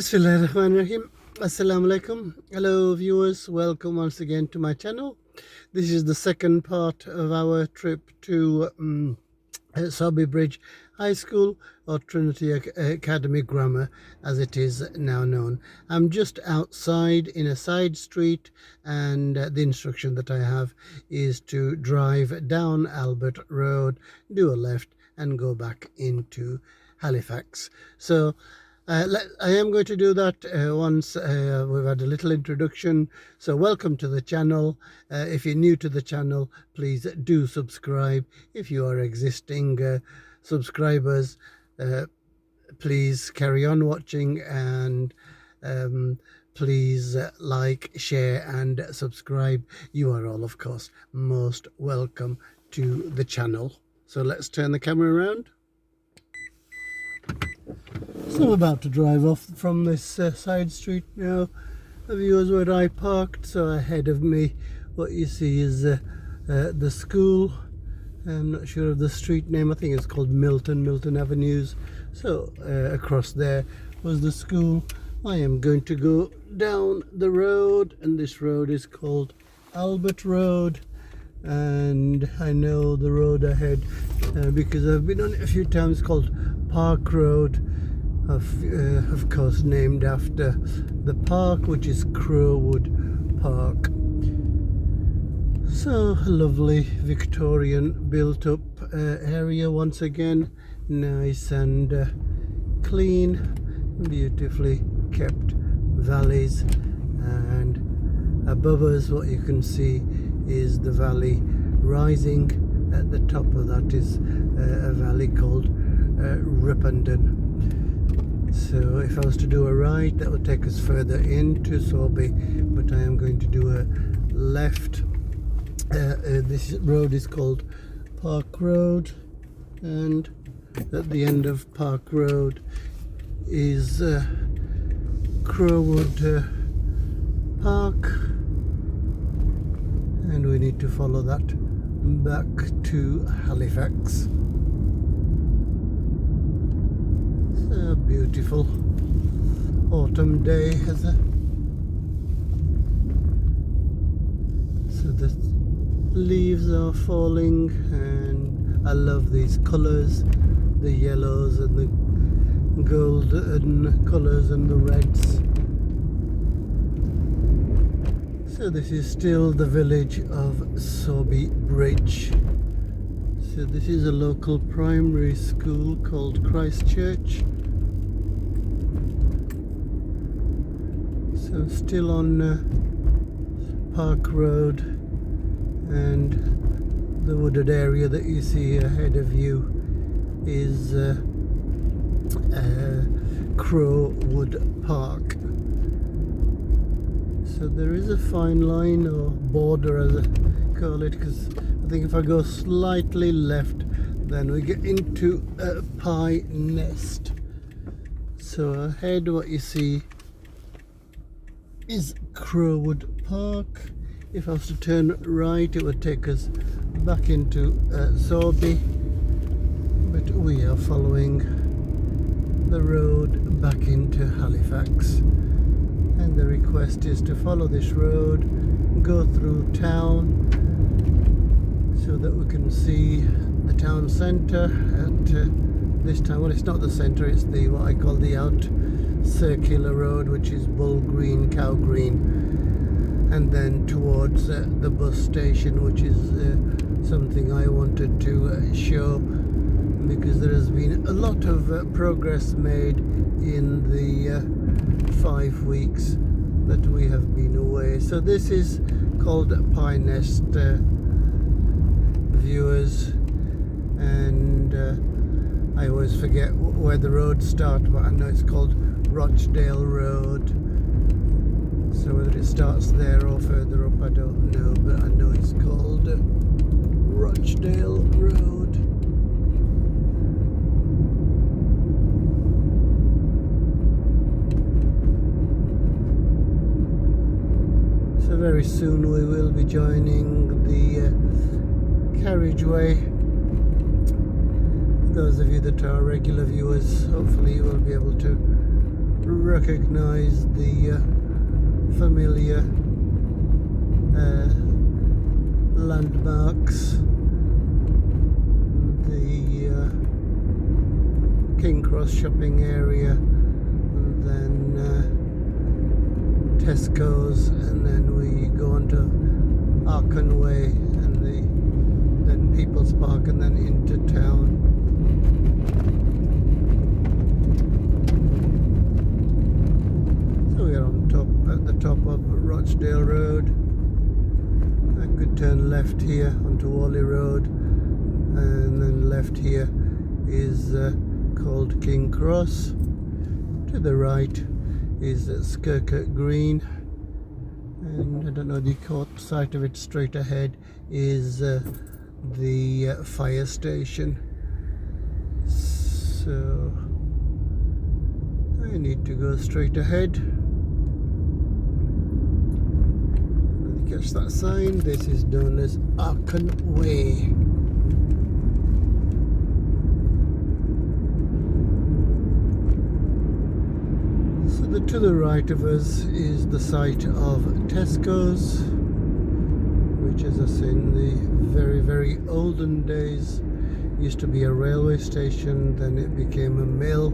Bismillahirrahmanirrahim. Assalamu alaikum. Hello viewers, welcome once again to my channel. This is the second part of our trip to Sowerby Bridge High School, or Trinity Academy Grammar as it is now known. I'm just outside in a side street, and the instruction that I have is to drive down Albert Road, do a left and go back into Halifax. So I am going to do that once we've had a little introduction. So welcome to the channel. If you're new to the channel, please do subscribe. If you are existing subscribers, please carry on watching, and please like, share and subscribe. You are all, of course, most welcome to the channel. So let's turn the camera around. So I'm about to drive off from this side street now. The viewers where I parked, so ahead of me what you see is the school. I'm not sure of the street name. I think it's called Milton Avenues. So across there was the school. I am going to go down the road, and this road is called Albert Road, and I know the road ahead because I've been on it a few times, called Park Road. Of course named after the park, which is Crowwood Park. So a lovely Victorian built up area once again, nice and clean, beautifully kept valleys, and above us what you can see is the valley rising. At the top of that is a valley called Ripondon. So if I was to do a right, that would take us further into Sowerby, but I am going to do a left. This road is called Park Road, and at the end of Park Road is Crowwood Park, and we need to follow that back to Halifax. A beautiful autumn day, so the leaves are falling, and I love these colours, the yellows and the golden colours and the reds. So this is still the village of Sowerby Bridge. So this is a local primary school called Christ Church. So still on Park Road, and the wooded area that you see ahead of you is Crowwood Park. So there is a fine line, or border as I call it, because I think if I go slightly left then we get into a pie nest. So ahead what you see is Crowwood Park. If I was to turn right, it would take us back into Sowerby, but we are following the road back into Halifax, and the request is to follow this road, go through town, so that we can see the town centre at this time. Well, it's not the centre, it's the what I call the out circular road, which is Bull Green, Cow Green, and then towards the bus station, which is something I wanted to show, because there has been a lot of progress made in the 5 weeks that we have been away. So this is called Pie Nest, viewers, and I always forget where the roads start, but I know it's called Rochdale Road. So whether it starts there or further up, I don't know, but I know it's called Rochdale Road. So very soon we will be joining the carriageway. Those of you that are regular viewers, hopefully you will be able to recognize the familiar landmarks. The King Cross shopping area, and then Tesco's, and then we go on to Archon Way, and then People's Park, and then into town. So we are at the top of Rochdale Road. I could turn left here onto Whalley Road, and then left here is called King Cross. To the right is Skirkirk Green, and I don't know, the sight of it straight ahead is the fire station. So I need to go straight ahead. Catch that sign. This is known as Archon Way. So to the right of us is the site of Tesco's, which, as I say, in the very, very olden days used to be a railway station, then it became a mill.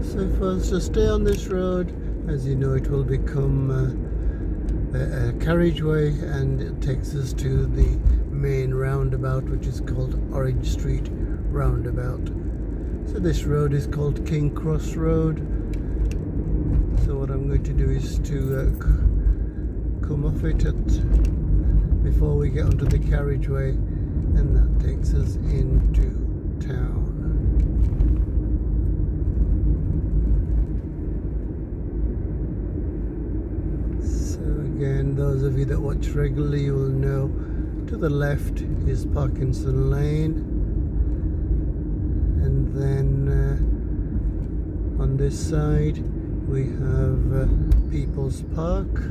So if I was to stay on this road, as you know, it will become a carriageway, and it takes us to the main roundabout, which is called Orange Street Roundabout. So this road is called King Cross Road. So what I'm going to do is to come off it before we get onto the carriageway, and that takes us into town. Again, those of you that watch regularly, you will know to the left is Parkinson Lane, and then on this side we have People's Park.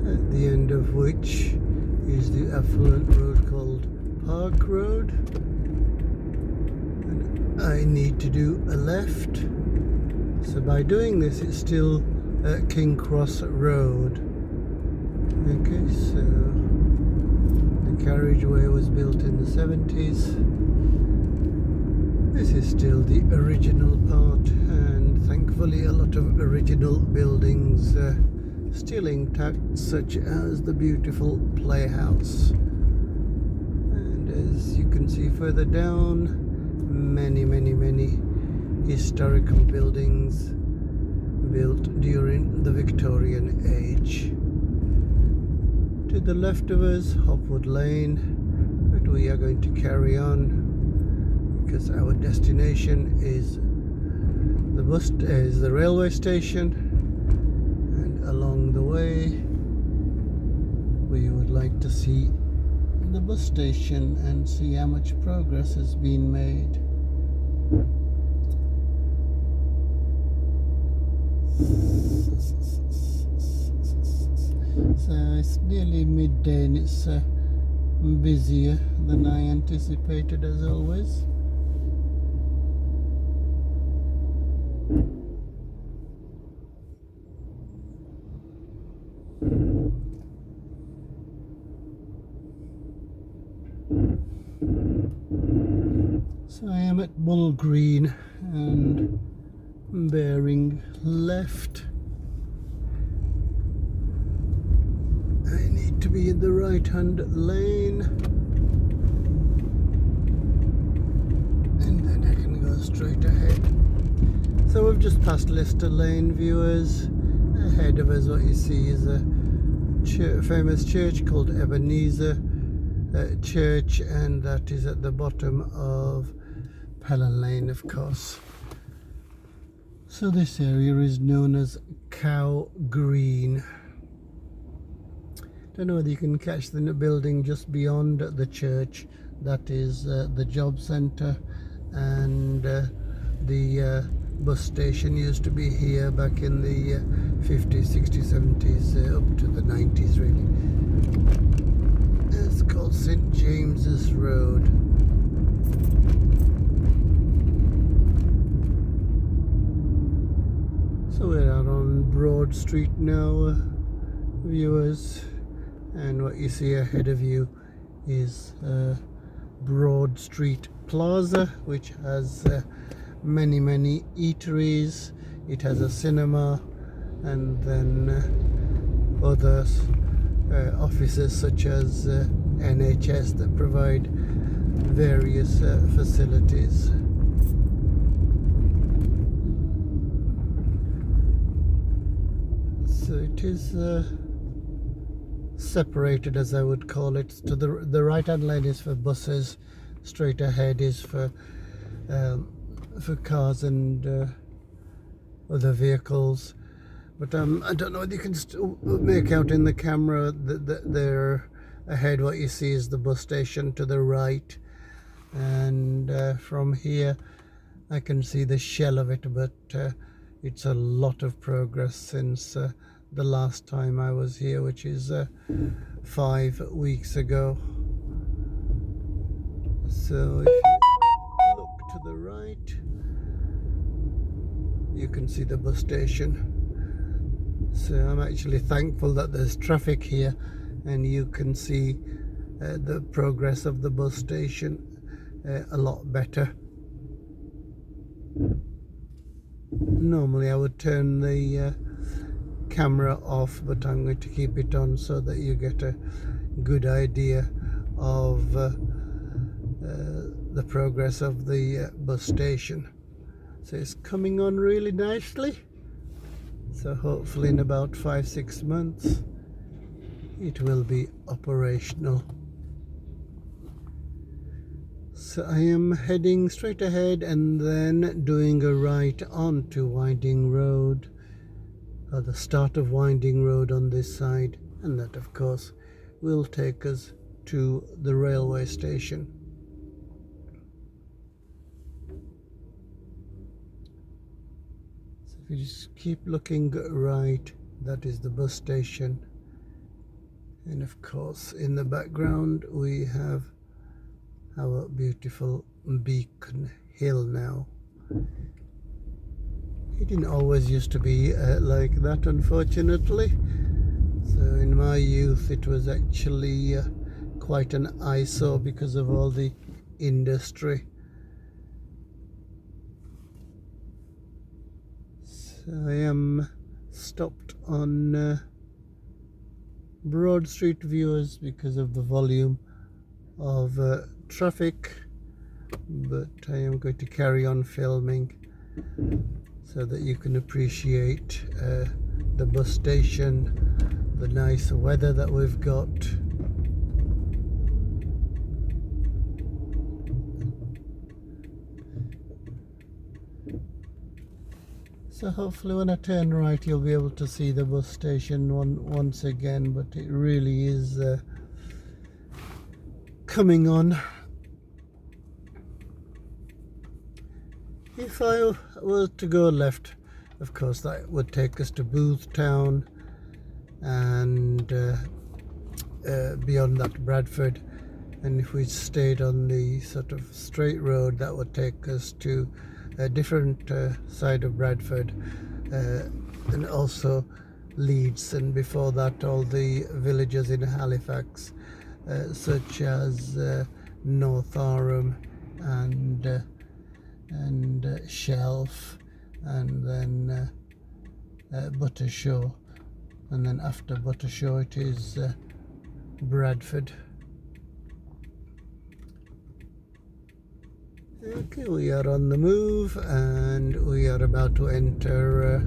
At the end of which is the affluent road called Park Road. I need to do a left, so by doing this it's still King Cross Road. Okay, so the carriageway was built in the 70s. This is still the original part, and thankfully a lot of original buildings still intact, such as the beautiful Playhouse. And as you can see further down, many historical buildings built during the Victorian age. To the left of us, Hopwood Lane, but we are going to carry on because our destination is the railway station, and along the way we would like to see the bus station and see how much progress has been made. So it's nearly midday, and it's busier than I anticipated, as always. So I am at Bull Green and bearing left. I need to be in the right hand lane, and then I can go straight ahead. So we've just passed Leicester Lane, viewers. Ahead of us what you see is a famous church called Ebenezer Church, and that is at the bottom of Pelham Lane, of course. So this area is known as Cow Green. Don't know whether you can catch the building just beyond the church. That is the job centre, and the bus station used to be here back in the 50s, 60s, 70s, up to the 90s really. James's Road. So we are on Broad Street now, viewers, and what you see ahead of you is Broad Street Plaza, which has many eateries. It has a cinema, and then other offices such as NHS that provide various facilities. So it is separated, as I would call it. To the right hand lane is for buses, straight ahead is for cars and other vehicles. But I don't know whether you can make out in the camera that there ahead. What you see is the bus station to the right, and from here I can see the shell of it, but it's a lot of progress since the last time I was here, which is 5 weeks ago. So if you look to the right, you can see the bus station. So I'm actually thankful that there's traffic here, and you can see the progress of the bus station a lot better. Normally I would turn the camera off, but I'm going to keep it on so that you get a good idea of the progress of the bus station. So it's coming on really nicely. So hopefully in about 5-6 months it will be operational. So I am heading straight ahead and then doing a right onto Winding Road, or the start of Winding Road on this side, and that of course will take us to the railway station. So if you just keep looking right, that is the bus station, and of course in the background we have our beautiful Beacon Hill now. It didn't always used to be like that, unfortunately. So in my youth it was actually quite an eyesore because of all the industry. So I am stopped on Broad Street, viewers, because of the volume of traffic, but I am going to carry on filming so that you can appreciate the bus station, the nice weather that we've got. So hopefully when I turn right you'll be able to see the bus station once again, but it really is coming on. If I were to go left, of course that would take us to Boothtown, and beyond that Bradford, and if we stayed on the sort of straight road that would take us to a different side of Bradford, and also Leeds, and before that all the villages in Halifax, such as North Arham and Shelf, and then Buttershaw, and then after Buttershaw it is Bradford. Okay, we are on the move and we are about to enter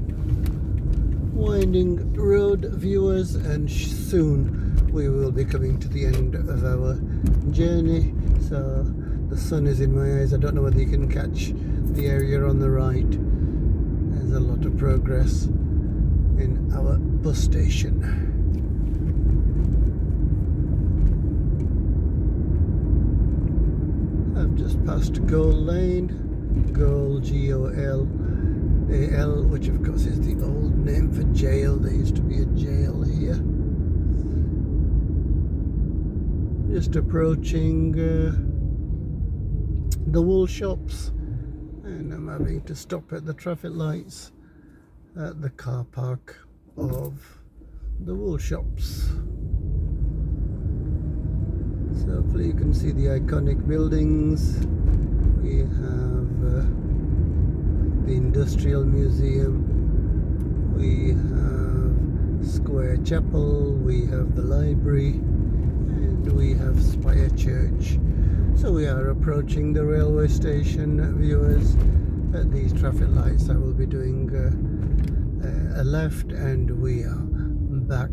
Winding Road, viewers, and soon we will be coming to the end of our journey. So the sun is in my eyes. I don't know whether you can catch the area on the right. There's a lot of progress in our bus station. I've just passed Goal Lane, Goal, G-O-L-A-L, which of course is the old name for jail. There used to be a jail here. just approaching the wool shops, and I'm having to stop at the traffic lights at the car park of the wool shops. So hopefully you can see the iconic buildings. We have the Industrial Museum, we have Square Chapel, we have the library, and we have Spire Church. So we are approaching the railway station, viewers. At these traffic lights I will be doing a left, and we are back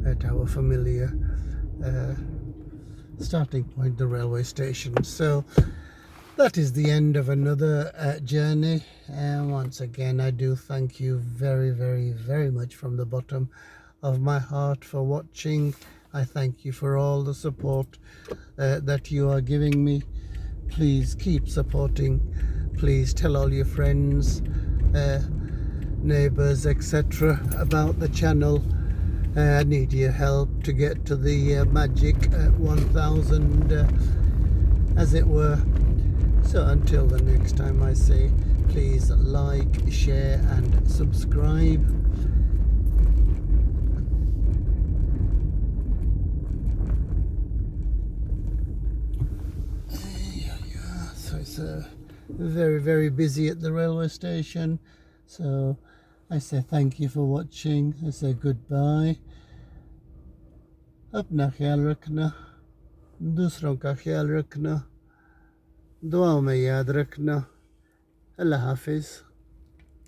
at our familiar starting point, the railway station. So that is the end of another journey, and once again I do thank you very, very, very much from the bottom of my heart for watching. I thank you for all the support that you are giving me. Please keep supporting. Please tell all your friends, neighbors, etc. about the channel. I need your help to get to the magic 1,000 as it were. So until the next time, I say please like, share and subscribe. So it's very, very busy at the railway station. So I say thank you for watching. I say goodbye. अपना ख्याल रखना, दूसरों का ख्याल रखना, दुआओं में याद रखना. अल्लाह हाफिज़.